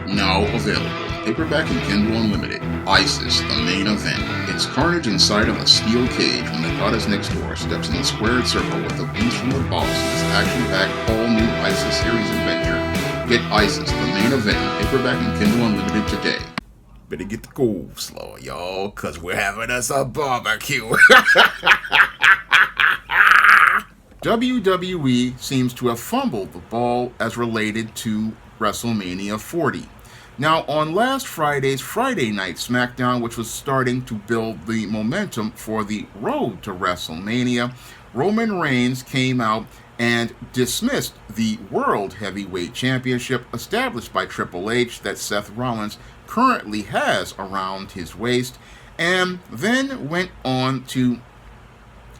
Now available. Paperback and Kindle Unlimited. ISIS, the main event. It's carnage inside of a steel cage when the goddess next door steps in the squared circle with the beast from the boss in this action-packed all-new ISIS series adventure. Get ISIS, the main event, paperback and Kindle Unlimited today. Better get the coleslaw, y'all, cause we're having us a barbecue. WWE seems to have fumbled the ball as related to WrestleMania 40. Now, on last Friday's Friday Night SmackDown, which was starting to build the momentum for the road to WrestleMania, Roman Reigns came out and dismissed the World Heavyweight Championship established by Triple H that Seth Rollins currently has around his waist, and then went on to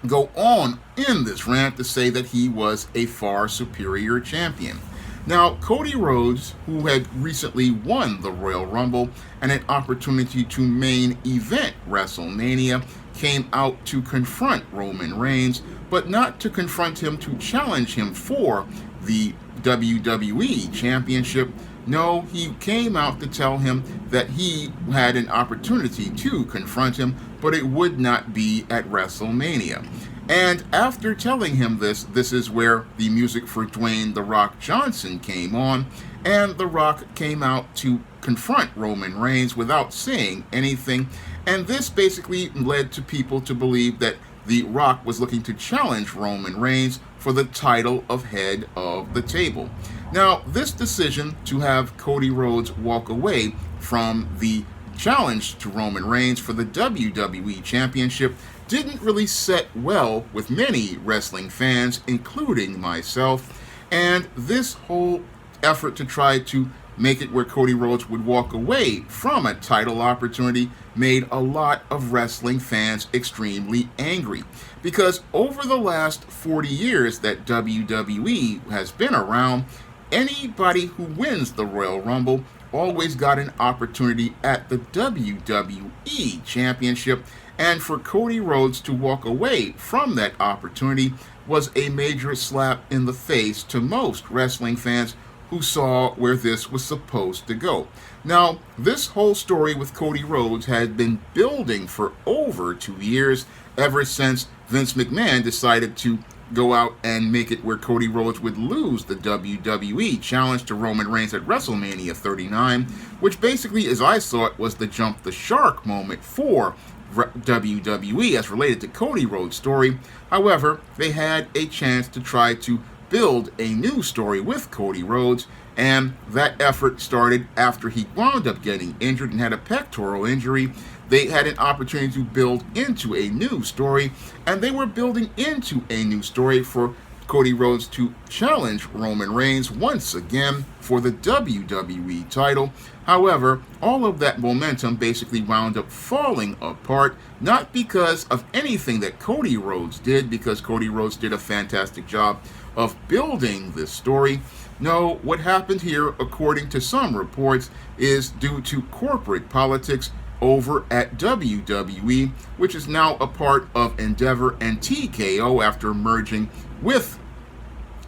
go on in this rant to say that he was a far superior champion. Now, Cody Rhodes, who had recently won the Royal Rumble and an opportunity to main event WrestleMania, came out to confront Roman Reigns, but not to confront him to challenge him for the WWE Championship. No, he came out to tell him that he had an opportunity to confront him, but it would not be at WrestleMania. And after telling him this is where the music for Dwayne "The Rock" Johnson came on, and The Rock came out to confront Roman Reigns without saying anything, and this basically led to people to believe that The Rock was looking to challenge Roman Reigns for the title of head of the table. Now, this decision to have Cody Rhodes walk away from the challenge to Roman Reigns for the WWE Championship didn't really set well with many wrestling fans, including myself, and this whole effort to try to make it where Cody Rhodes would walk away from a title opportunity made a lot of wrestling fans extremely angry. Because over the last 40 years that WWE has been around, anybody who wins the Royal Rumble always got an opportunity at the WWE Championship, and for Cody Rhodes to walk away from that opportunity was a major slap in the face to most wrestling fans who saw where this was supposed to go. Now, this whole story with Cody Rhodes had been building for over 2 years, ever since Vince McMahon decided to go out and make it where Cody Rhodes would lose the WWE challenge to Roman Reigns at WrestleMania 39, which basically, as I saw it, was the jump the shark moment for WWE as related to Cody Rhodes' story. However, they had a chance to try to build a new story with Cody Rhodes, and that effort started after he wound up getting injured and had a pectoral injury. They had an opportunity to build into a new story, and they were building into a new story for Cody Rhodes to challenge Roman Reigns once again for the WWE title. However, all of that momentum basically wound up falling apart, not because of anything that Cody Rhodes did, because Cody Rhodes did a fantastic job of building this story. No, what happened here, according to some reports, is due to corporate politics over at WWE, which is now a part of Endeavor and TKO after merging with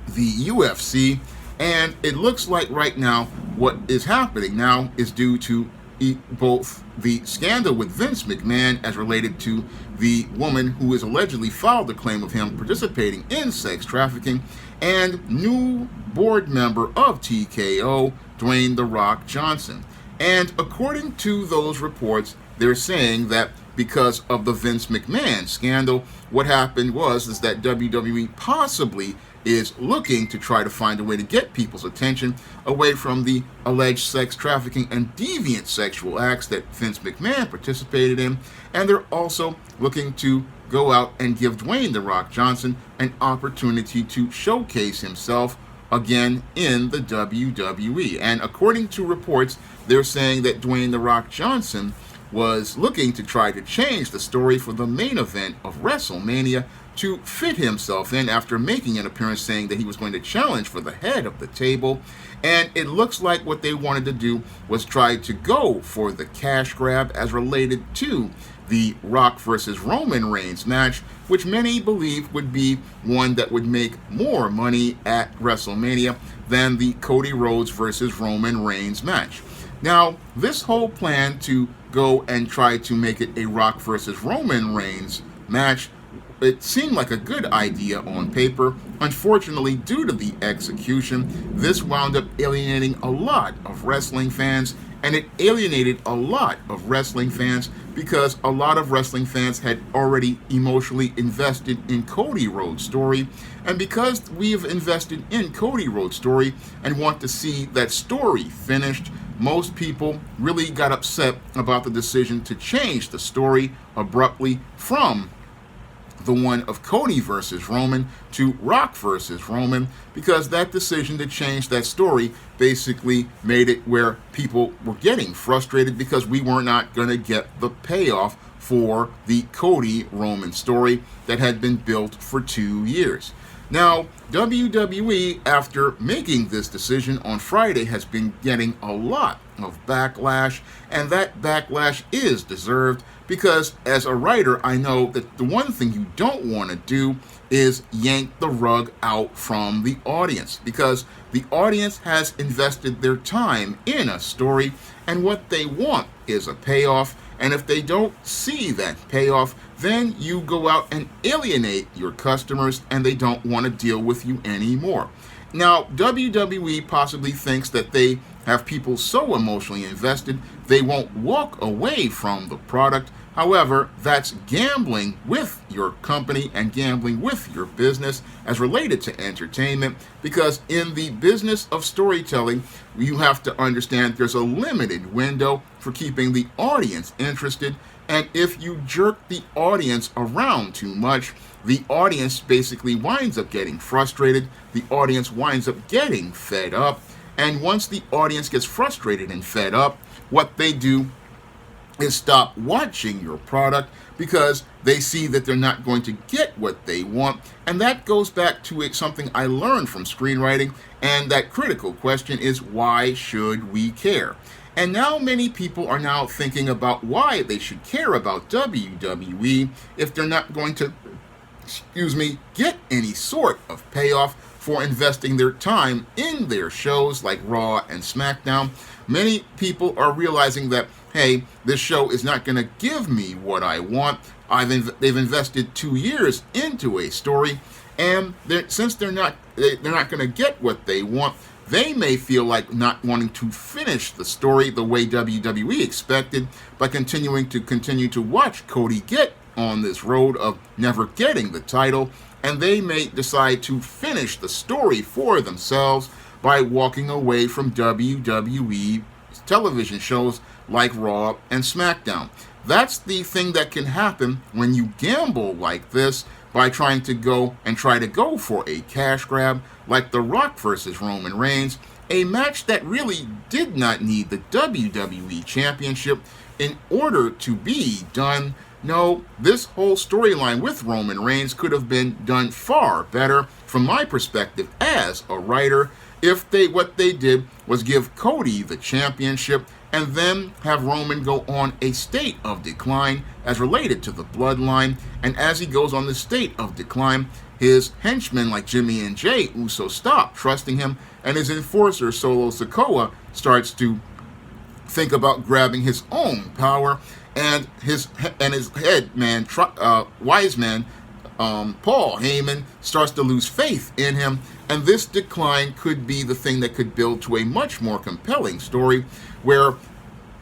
the UFC. And it looks like right now what is happening now is due to both the scandal with Vince McMahon as related to the woman who has allegedly filed a claim of him participating in sex trafficking, and new board member of TKO, Dwayne "The Rock" Johnson. And according to those reports, they're saying that because of the Vince McMahon scandal, what happened is that WWE possibly is looking to try to find a way to get people's attention away from the alleged sex trafficking and deviant sexual acts that Vince McMahon participated in, and they're also looking to go out and give Dwayne "The Rock" Johnson an opportunity to showcase himself again in the WWE. And according to reports, they're saying that Dwayne "The Rock" Johnson was looking to try to change the story for the main event of WrestleMania to fit himself in after making an appearance saying that he was going to challenge for the head of the table. And it looks like what they wanted to do was try to go for the cash grab as related to the Rock versus Roman Reigns match, which many believe would be one that would make more money at WrestleMania than the Cody Rhodes versus Roman Reigns match. Now, this whole plan to go and try to make it a Rock versus Roman Reigns match, it seemed like a good idea on paper. Unfortunately, due to the execution, this wound up alienating a lot of wrestling fans, and it alienated a lot of wrestling fans because a lot of wrestling fans had already emotionally invested in Cody Rhodes' story, and because we have invested in Cody Rhodes' story and want to see that story finished, most people really got upset about the decision to change the story abruptly from the one of Cody versus Roman to Rock versus Roman, because that decision to change that story basically made it where people were getting frustrated because we were not going to get the payoff for the Cody Roman story that had been built for 2 years. Now, WWE, after making this decision on Friday, has been getting a lot of backlash, and that backlash is deserved because as a writer, I know that the one thing you don't want to do is yank the rug out from the audience, because the audience has invested their time in a story, and what they want is a payoff. And if they don't see that payoff, then you go out and alienate your customers, and they don't want to deal with you anymore. Now, WWE possibly thinks that they have people so emotionally invested they won't walk away from the product. However, that's gambling with your company and gambling with your business as related to entertainment, because in the business of storytelling, you have to understand there's a limited window for keeping the audience interested, and if you jerk the audience around too much, the audience basically winds up getting frustrated, the audience winds up getting fed up, and once the audience gets frustrated and fed up, what they do is stop watching your product because they see that they're not going to get what they want. And that goes back to something I learned from screenwriting, and that critical question is, why should we care? And now many people are now thinking about why they should care about WWE if they're not going to, get any sort of payoff for investing their time in their shows like Raw and SmackDown. Many people are realizing that, hey, this show is not going to give me what I want. They've invested 2 years into a story, and since they're not going to get what they want, they may feel like not wanting to finish the story the way WWE expected by continuing to watch Cody get on this road of never getting the title, and they may decide to finish the story for themselves by walking away from WWE television shows like Raw and SmackDown. That's the thing that can happen when you gamble like this by trying to go for a cash grab like The Rock versus Roman Reigns, a match that really did not need the WWE Championship in order to be done. No, this whole storyline with Roman Reigns could have been done far better from my perspective as a writer if what they did was give Cody the championship and then have Roman go on a state of decline as related to the bloodline. And as he goes on the state of decline, his henchmen like Jimmy and Jay Uso stop trusting him, and his enforcer Solo Sikoa starts to think about grabbing his own power, and his head man, wise man, Paul Heyman, starts to lose faith in him, and this decline could be the thing that could build to a much more compelling story where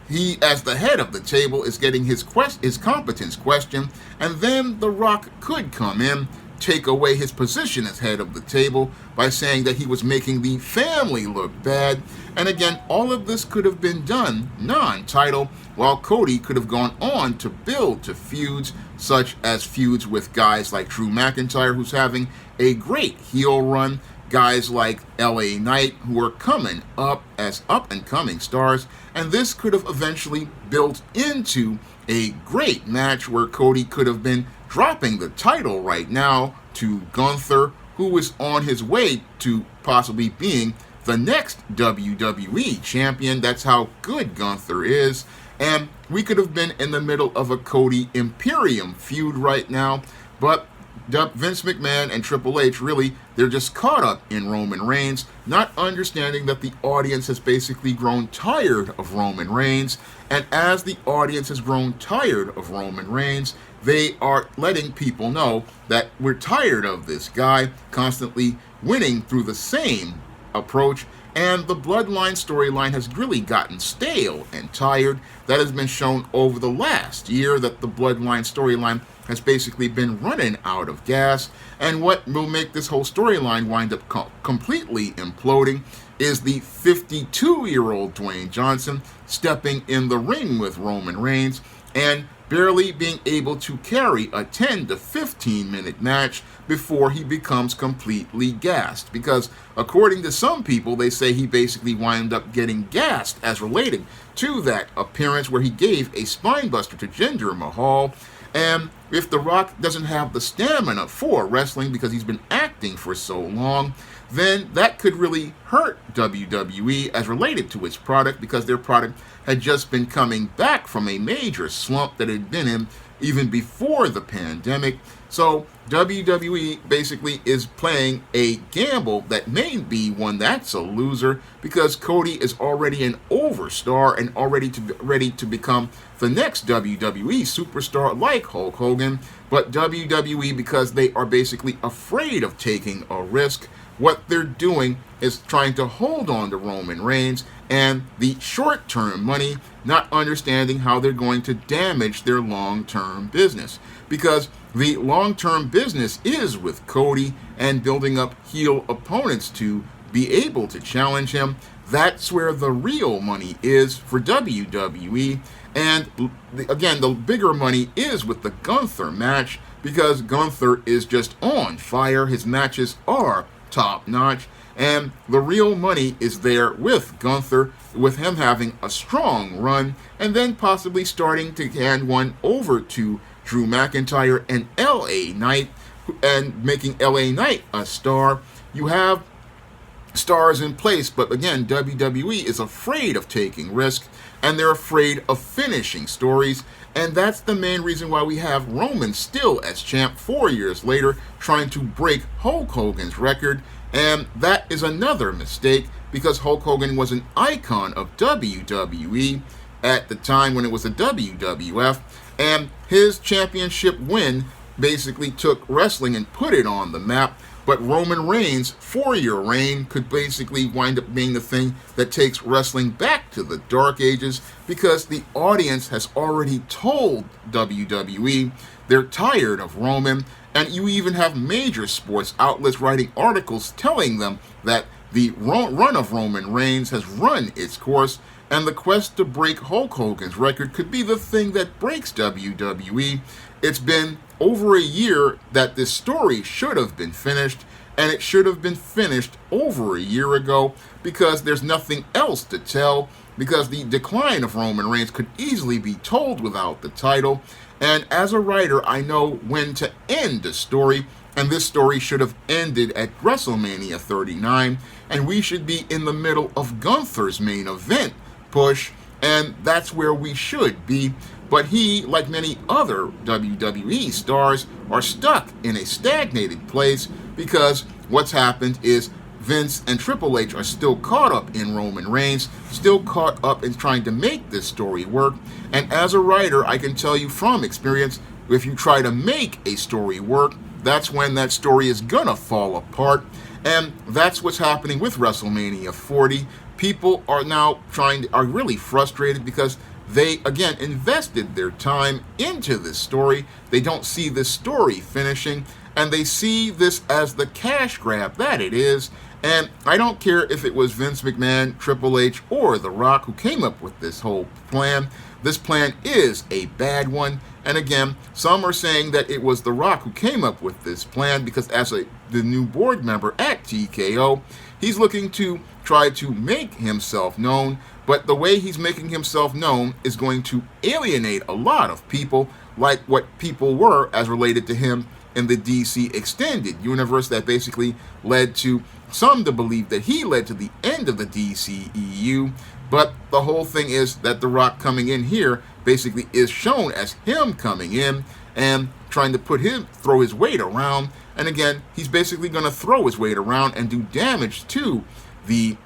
he, as the head of the table, is getting his competence questioned, and then The Rock could come in, take away his position as head of the table by saying that he was making the family look bad. And again, all of this could have been done non-title, while Cody could have gone on to build to feuds, such as feuds with guys like Drew McIntyre, who's having a great heel run, guys like LA Knight, who are coming up as up-and-coming stars, and this could have eventually built into a great match where Cody could have been dropping the title right now to Gunther, who is on his way to possibly being the next WWE champion. That's how good Gunther is. And we could have been in the middle of a Cody Imperium feud right now, but Vince McMahon and Triple H, really, they're just caught up in Roman Reigns, not understanding that the audience has basically grown tired of Roman Reigns. And as the audience has grown tired of Roman Reigns, they are letting people know that we're tired of this guy constantly winning through the same approach. And the Bloodline storyline has really gotten stale and tired. That has been shown over the last year, that the Bloodline storyline has basically been running out of gas. And what will make this whole storyline wind up completely imploding is the 52-year-old Dwayne Johnson stepping in the ring with Roman Reigns and barely being able to carry a 10 to 15 minute match before he becomes completely gassed. Because according to some people, they say he basically wound up getting gassed as related to that appearance where he gave a spinebuster to Jinder Mahal. And if The Rock doesn't have the stamina for wrestling because he's been acting for so long, then that could really hurt WWE as related to its product, because their product had just been coming back from a major slump that it had been in even before the pandemic. So WWE basically is playing a gamble that may be one that's a loser, because Cody is already an overstar and already ready to become the next WWE superstar like Hulk Hogan. But WWE, because they are basically afraid of taking a risk, what they're doing is trying to hold on to Roman Reigns and the short-term money, not understanding how they're going to damage their long-term business. Because the long-term business is with Cody and building up heel opponents to be able to challenge him. That's where the real money is for WWE. And again, the bigger money is with the Gunther match, because Gunther is just on fire. His matches are top-notch, and the real money is there with Gunther, with him having a strong run, and then possibly starting to hand one over to Drew McIntyre and LA Knight, and making LA Knight a star. You have stars in place, but again, WWE is afraid of taking risks, and they're afraid of finishing stories. And that's the main reason why we have Roman still as champ 4 years later, trying to break Hulk Hogan's record. And that is another mistake, because Hulk Hogan was an icon of WWE at the time when it was the WWF, and his championship win basically took wrestling and put it on the map. But Roman Reigns' 4-year reign could basically wind up being the thing that takes wrestling back to the dark ages, because the audience has already told WWE they're tired of Roman. And you even have major sports outlets writing articles telling them that the run of Roman Reigns has run its course, and the quest to break Hulk Hogan's record could be the thing that breaks WWE. It's been over a year that this story should have been finished, and it should have been finished over a year ago, because there's nothing else to tell, because the decline of Roman Reigns could easily be told without the title. And as a writer, I know when to end a story, and this story should have ended at WrestleMania 39, and we should be in the middle of Gunther's main event push, and that's where we should be. But he, like many other WWE stars, are stuck in a stagnated place, because what's happened is Vince and Triple H are still caught up in Roman Reigns, still caught up in trying to make this story work. And as a writer, I can tell you from experience, if you try to make a story work, that's when that story is gonna fall apart. And that's what's happening with WrestleMania 40. People are now are really frustrated, because they, again, invested their time into this story. They don't see this story finishing, and they see this as the cash grab that it is. And I don't care if it was Vince McMahon, Triple H, or The Rock who came up with this whole plan. This plan is a bad one. And again, some are saying that it was The Rock who came up with this plan, because as the new board member at TKO, he's looking to try to make himself known. But the way he's making himself known is going to alienate a lot of people, like what people were as related to him in the DC Extended Universe, that basically led to some to believe that he led to the end of the DCEU. But the whole thing is that The Rock coming in here basically is shown as him coming in, and trying to throw his weight around. And again, he's basically going to throw his weight around and do damage to the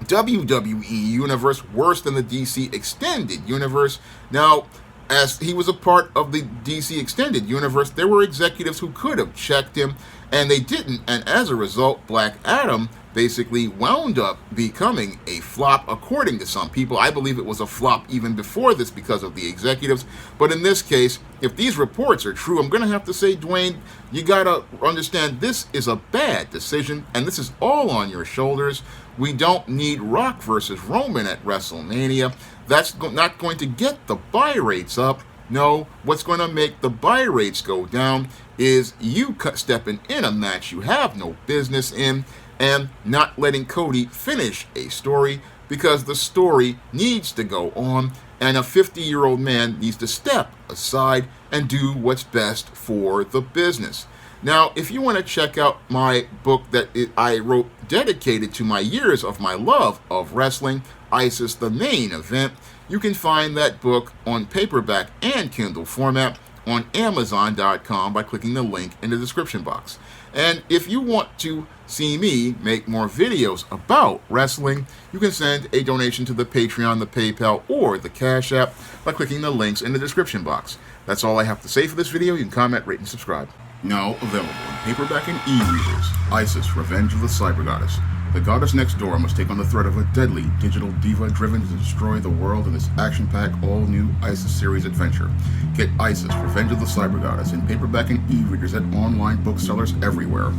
WWE universe worse than the DC Extended universe. Now, as he was a part of the DC Extended universe, there were executives who could have checked him, and they didn't. And as a result, Black Adam basically wound up becoming a flop, according to some people. I believe it was a flop even before this because of the executives. But in this case, if these reports are true, I'm going to have to say, Dwayne, you got to understand this is a bad decision, and this is all on your shoulders. We don't need Rock versus Roman at WrestleMania. That's not going to get the buy rates up. No, what's going to make the buy rates go down is you stepping in a match you have no business in, and not letting Cody finish a story, because the story needs to go on, and a 50-year-old man needs to step aside and do what's best for the business. Now, if you want to check out my book that I wrote dedicated to my years of my love of wrestling, ISIS the Main Event, you can find that book on paperback and Kindle format on Amazon.com by clicking the link in the description box. And if you want to see me make more videos about wrestling, you can send a donation to the Patreon, the PayPal, or the Cash App by clicking the links in the description box. That's all I have to say for this video. You can comment, rate, and subscribe. Now available in paperback and e-readers, ISIS, Revenge of the Cyber Goddess. The goddess next door must take on the threat of a deadly digital diva driven to destroy the world in this action-packed, all-new ISIS series adventure. Get ISIS, Revenge of the Cyber Goddess in paperback and e-readers at online booksellers everywhere.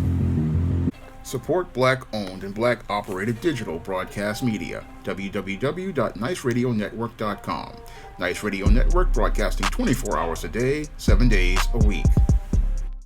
Support Black-owned and Black-operated digital broadcast media. www.niceradionetwork.com. Nice Radio Network, broadcasting 24 hours a day, 7 days a week.